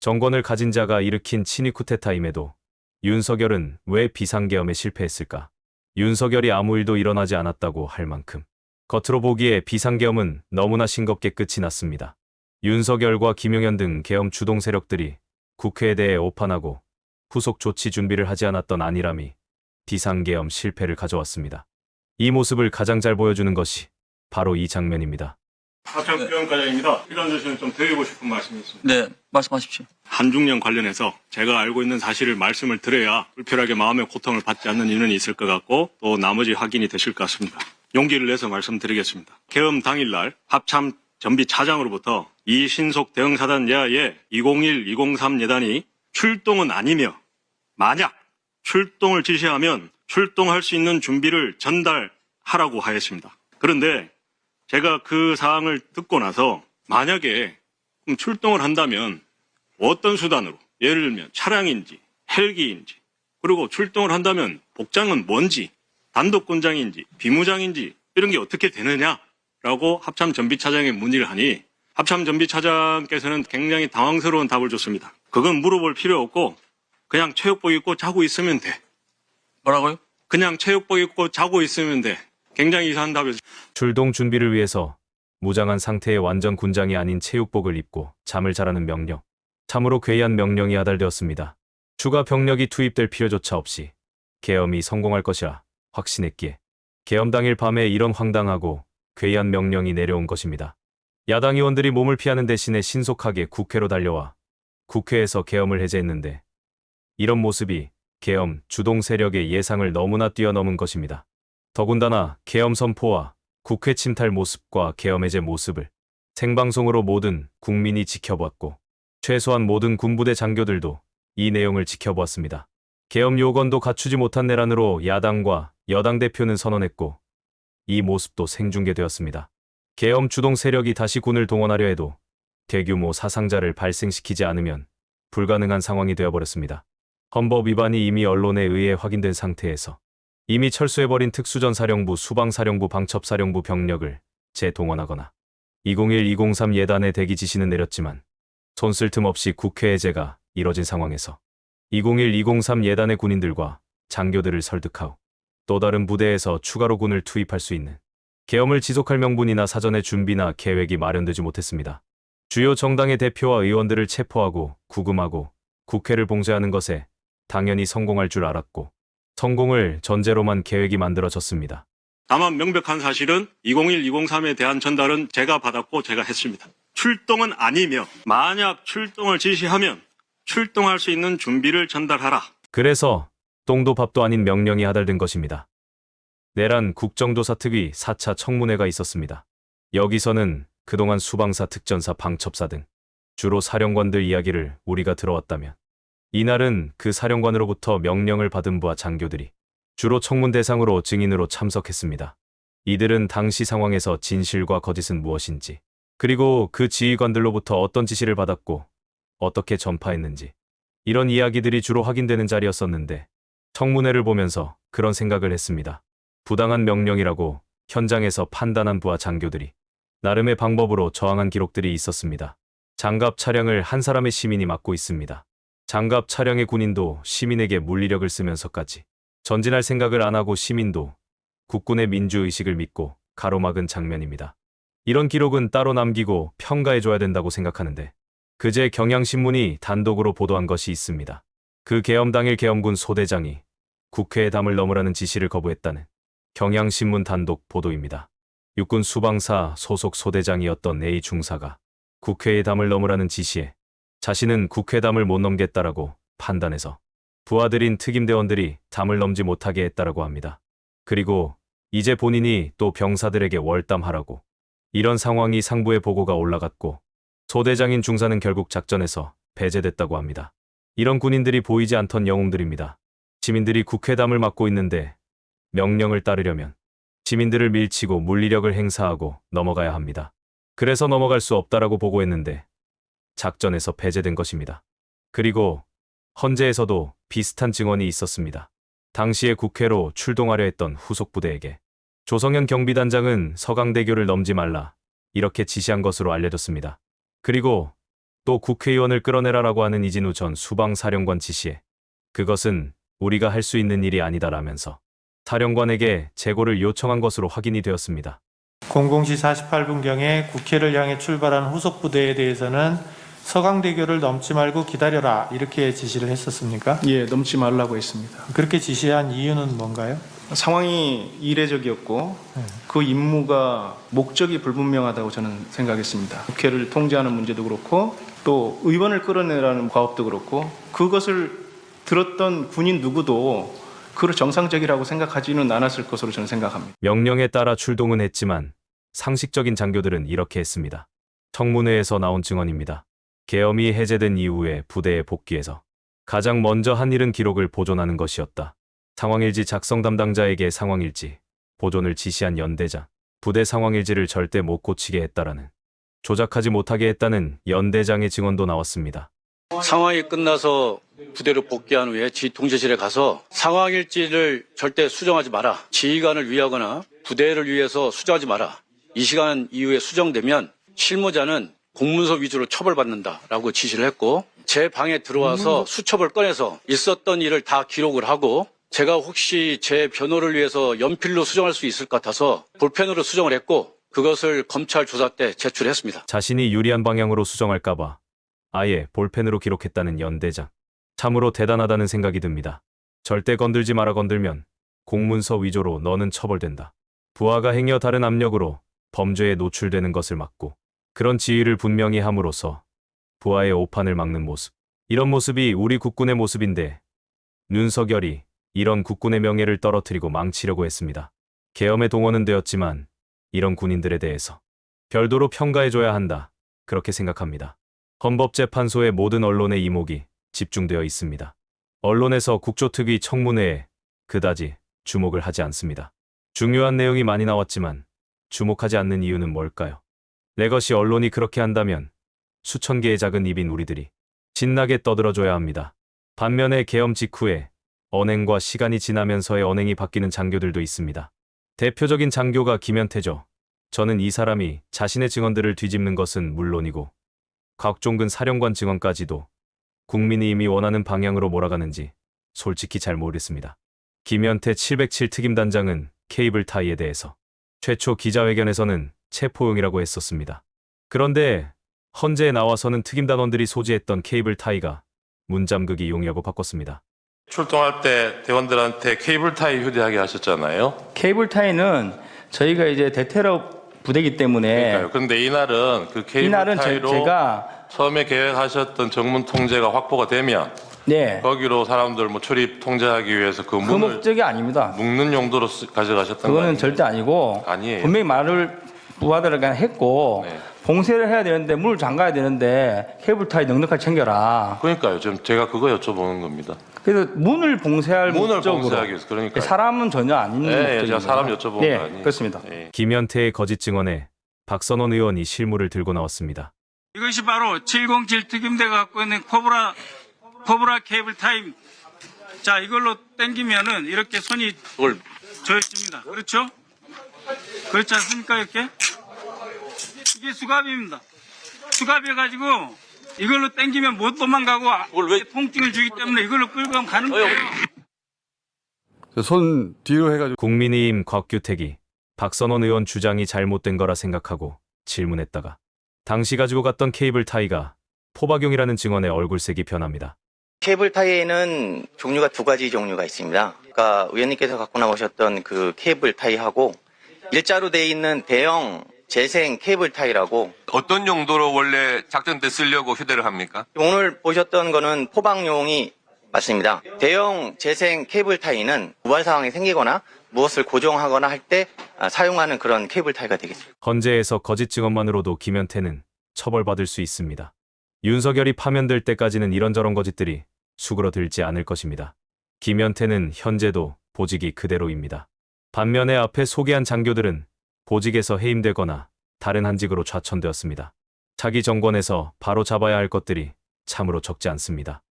정권을 가진 자가 일으킨 친위 쿠데타임에도 윤석열은 왜 비상계엄에 실패했을까? 윤석열이 아무 일도 일어나지 않았다고 할 만큼 겉으로 보기에 비상계엄은 너무나 싱겁게 끝이 났습니다. 윤석열과 김용현 등 계엄 주동 세력들이 국회에 대해 오판하고 후속 조치 준비를 하지 않았던 안일함이 비상계엄 실패를 가져왔습니다. 이 모습을 가장 잘 보여주는 것이 바로 이 장면입니다. 합참위원과장입니다. 이런 주시는 좀 드리고 싶은 말씀이 있습니다. 네, 말씀하십시오. 한중령 관련해서 제가 알고 있는 사실을 말씀을 드려야 불필요하게 마음의 고통을 받지 않는 이유는 있을 것 같고 또 나머지 확인이 되실 것 같습니다. 용기를 내서 말씀드리겠습니다. 계엄 당일날 합참 전비차장으로부터 이신속 대응사단 예하에 201-203 예단이 출동은 아니며 만약 출동을 지시하면 출동할 수 있는 준비를 전달하라고 하였습니다. 그런데 제가 그 사항을 듣고 나서 만약에 출동을 한다면 어떤 수단으로, 예를 들면 차량인지 헬기인지, 그리고 출동을 한다면 복장은 뭔지, 단독군장인지 비무장인지 이런 게 어떻게 되느냐라고 합참전비차장에 문의를 하니 합참전비차장께서는 굉장히 당황스러운 답을 줬습니다. 그건 물어볼 필요 없고 그냥 체육복 입고 자고 있으면 돼. 뭐라고요? 그냥 체육복 입고 자고 있으면 돼. 굉장히 이상한 답이었습니다. 출동 준비를 위해서 무장한 상태의 완전 군장이 아닌 체육복을 입고 잠을 자라는 명령. 참으로 괴이한 명령이 하달되었습니다. 추가 병력이 투입될 필요조차 없이 계엄이 성공할 것이라 확신했기에 계엄 당일 밤에 이런 황당하고 괴이한 명령이 내려온 것입니다. 야당 의원들이 몸을 피하는 대신에 신속하게 국회로 달려와 국회에서 계엄을 해제했는데 이런 모습이 계엄 주동 세력의 예상을 너무나 뛰어넘은 것입니다. 더군다나 계엄 선포와 국회 침탈 모습과 계엄 해제 모습을 생방송으로 모든 국민이 지켜보았고 최소한 모든 군부대 장교들도 이 내용을 지켜보았습니다. 계엄 요건도 갖추지 못한 내란으로 야당과 여당 대표는 선언했고 이 모습도 생중계되었습니다. 계엄 주동 세력이 다시 군을 동원하려 해도 대규모 사상자를 발생시키지 않으면 불가능한 상황이 되어버렸습니다. 헌법 위반이 이미 언론에 의해 확인된 상태에서 이미 철수해버린 특수전사령부, 수방사령부, 방첩사령부 병력을 재동원하거나 201-203 예단에 대기 지시는 내렸지만 손쓸 틈 없이 국회 해제가 이뤄진 상황에서 201-203 예단의 군인들과 장교들을 설득하고 또 다른 부대에서 추가로 군을 투입할 수 있는 계엄을 지속할 명분이나 사전의 준비나 계획이 마련되지 못했습니다. 주요 정당의 대표와 의원들을 체포하고 구금하고 국회를 봉쇄하는 것에 당연히 성공할 줄 알았고 성공을 전제로만 계획이 만들어졌습니다. 다만 명백한 사실은 201-203에 대한 전달은 제가 받았고 제가 했습니다. 출동은 아니며 만약 출동을 지시하면 출동할 수 있는 준비를 전달하라. 그래서 똥도 밥도 아닌 명령이 하달된 것입니다. 내란 국정조사 특위 4차 청문회가 있었습니다. 여기서는 그동안 수방사, 특전사, 방첩사 등 주로 사령관들 이야기를 우리가 들어왔다면 이날은 그 사령관으로부터 명령을 받은 부하 장교들이 주로 청문 대상으로 증인으로 참석했습니다. 이들은 당시 상황에서 진실과 거짓은 무엇인지, 그리고 그 지휘관들로부터 어떤 지시를 받았고 어떻게 전파했는지 이런 이야기들이 주로 확인되는 자리였었는데 청문회를 보면서 그런 생각을 했습니다. 부당한 명령이라고 현장에서 판단한 부하 장교들이 나름의 방법으로 저항한 기록들이 있었습니다. 장갑 차량을 한 사람의 시민이 맡고 있습니다. 장갑 차량의 군인도 시민에게 물리력을 쓰면서까지 전진할 생각을 안 하고 시민도 국군의 민주의식을 믿고 가로막은 장면입니다. 이런 기록은 따로 남기고 평가해줘야 된다고 생각하는데 그제 경향신문이 단독으로 보도한 것이 있습니다. 그 계엄 당일 계엄군 소대장이 국회에 담을 넘으라는 지시를 거부했다는 경향신문 단독 보도입니다. 육군 수방사 소속 소대장이었던 A 중사가 국회에 담을 넘으라는 지시에 자신은 국회담을 못 넘겠다라고 판단해서 부하들인 특임대원들이 담을 넘지 못하게 했다라고 합니다. 그리고 이제 본인이 또 병사들에게 월담하라고 이런 상황이 상부에 보고가 올라갔고 소대장인 중사는 결국 작전에서 배제됐다고 합니다. 이런 군인들이 보이지 않던 영웅들입니다. 시민들이 국회담을 맡고 있는데 명령을 따르려면 시민들을 밀치고 물리력을 행사하고 넘어가야 합니다. 그래서 넘어갈 수 없다라고 보고했는데 작전에서 배제된 것입니다. 그리고 헌재에서도 비슷한 증언이 있었습니다. 당시에 국회로 출동하려 했던 후속 부대에게 조성현 경비단장은 서강대교를 넘지 말라 이렇게 지시한 것으로 알려졌습니다. 그리고 또 국회의원을 끌어내라라고 하는 이진우 전 수방사령관 지시에 그것은 우리가 할 수 있는 일이 아니다라면서 사령관에게 재고를 요청한 것으로 확인이 되었습니다. 00시 48분경에 국회를 향해 출발한 후속 부대에 대해서는 서강대교를 넘지 말고 기다려라 이렇게 지시를 했었습니까? 예, 넘지 말라고 했습니다. 그렇게 지시한 이유는 뭔가요? 상황이 이례적이었고 그 임무가 목적이 불분명하다고 저는 생각했습니다. 국회를 통제하는 문제도 그렇고 또 의원을 끌어내라는 과업도 그렇고 그것을 들었던 군인 누구도 그를 정상적이라고 생각하지는 않았을 것으로 저는 생각합니다. 명령에 따라 출동은 했지만 상식적인 장교들은 이렇게 했습니다. 청문회에서 나온 증언입니다. 계엄이 해제된 이후에 부대에 복귀해서 가장 먼저 한 일은 기록을 보존하는 것이었다. 상황일지 작성 담당자에게 상황일지 보존을 지시한 연대장, 부대 상황일지를 절대 못 고치게 했다라는, 조작하지 못하게 했다는 연대장의 증언도 나왔습니다. 상황이 끝나서 부대로 복귀한 후에 지 통제실에 가서 상황일지를 절대 수정하지 마라. 지휘관을 위하거나 부대를 위해서 수정하지 마라. 이 시간 이후에 수정되면 실무자는 공문서 위주로 처벌받는다라고 지시를 했고, 제 방에 들어와서 수첩을 꺼내서 있었던 일을 다 기록을 하고, 제가 혹시 제 변호를 위해서 연필로 수정할 수 있을 것 같아서 볼펜으로 수정을 했고, 그것을 검찰 조사 때 제출했습니다. 자신이 유리한 방향으로 수정할까봐 아예 볼펜으로 기록했다는 연대장. 참으로 대단하다는 생각이 듭니다. 절대 건들지 마라. 건들면 공문서 위조로 너는 처벌된다. 부하가 행여 다른 압력으로 범죄에 노출되는 것을 막고 그런 지휘를 분명히 함으로써 부하의 오판을 막는 모습. 이런 모습이 우리 국군의 모습인데 윤석열이 이런 국군의 명예를 떨어뜨리고 망치려고 했습니다. 계엄에 동원은 되었지만 이런 군인들에 대해서 별도로 평가해줘야 한다. 그렇게 생각합니다. 헌법재판소의 모든 언론의 이목이 집중되어 있습니다. 언론에서 국조특위 청문회에 그다지 주목을 하지 않습니다. 중요한 내용이 많이 나왔지만 주목하지 않는 이유는 뭘까요? 내 것이 언론이 그렇게 한다면 수천 개의 작은 입인 우리들이 신나게 떠들어줘야 합니다. 반면에 계엄 직후에 언행과 시간이 지나면서의 언행이 바뀌는 장교들도 있습니다. 대표적인 장교가 김현태죠. 저는 이 사람이 자신의 증언들을 뒤집는 것은 물론이고 곽종근 사령관 증언까지도 국민의힘이 원하는 방향으로 몰아가는지 솔직히 잘 모르겠습니다. 김현태 707 특임단장은 케이블 타이에 대해서 최초 기자회견에서는 체포용이라고 했었습니다. 그런데 헌재에 나와서는 특임단원들이 소지했던 케이블 타이가 문잠그기 용이라고 바꿨습니다. 출동할 때 대원들한테 케이블 타이 휴대하게 하셨잖아요. 케이블 타이는 저희가 이제 대테러 부대이기 때문에 그러니까요. 그런데 이날은 그 케이블 이날은 타이로 제가 처음에 계획하셨던 정문 통제가 확보가 되면 네, 거기로 사람들 뭐 출입 통제하기 위해서 그 그 문을 목적이 아닙니다. 묶는 용도로 가져가셨던 거 그거는 아니에요? 절대 아니고 아니에요. 분명히 말을 부하들에게 했고 네. 봉쇄를 해야 되는데 문을 잠가야 되는데 케이블 타이 넉넉하게 챙겨라. 그러니까요. 지금 제가 그거 여쭤보는 겁니다. 그래서 문을 봉쇄할 문을 목적으로 봉쇄하기 위해서 그러니까. 사람은 전혀 안 있는 목적입니다. 제가 사람 여쭤본 네, 거 아니에요. 그렇습니다. 예. 김현태의 거짓 증언에 박선원 의원이 실물을 들고 나왔습니다. 이것이 바로 707 특임대가 갖고 있는 코브라 케이블 타임. 자, 이걸로 당기면은 이렇게 손이 그걸 조여집니다. 그렇죠? 그렇지 않습니까? 이렇게? 이게 수갑입니다. 수갑이어가지고 이걸로 당기면 못 도망가고 그걸 왜- 통증을 주기 때문에 이걸로 끌고 가면 가는 거예요. 손 뒤로 해가지고 국민의힘 곽규택이 박선원 의원 주장이 잘못된 거라 생각하고 질문했다가 당시 가지고 갔던 케이블 타이가 포박용이라는 증언에 얼굴색이 변합니다. 케이블 타이에는 종류가 두 가지 종류가 있습니다. 그러니까 의원님께서 갖고 나오셨던 그 케이블 타이하고 일자로 돼 있는 대형 재생 케이블 타이라고, 어떤 용도로 원래 작전 때 쓰려고 휴대를 합니까? 오늘 보셨던 거는 포박용이 맞습니다. 대형 재생 케이블 타이는 우발 상황이 생기거나 무엇을 고정하거나 할 때 사용하는 그런 케이블 타이가 되겠습니다. 헌재에서 거짓 증언만으로도 김현태는 처벌받을 수 있습니다. 윤석열이 파면될 때까지는 이런저런 거짓들이 수그러들지 않을 것입니다. 김현태는 현재도 보직이 그대로입니다. 반면에 앞에 소개한 장교들은 보직에서 해임되거나 다른 한직으로 좌천되었습니다. 차기 정권에서 바로 잡아야 할 것들이 참으로 적지 않습니다.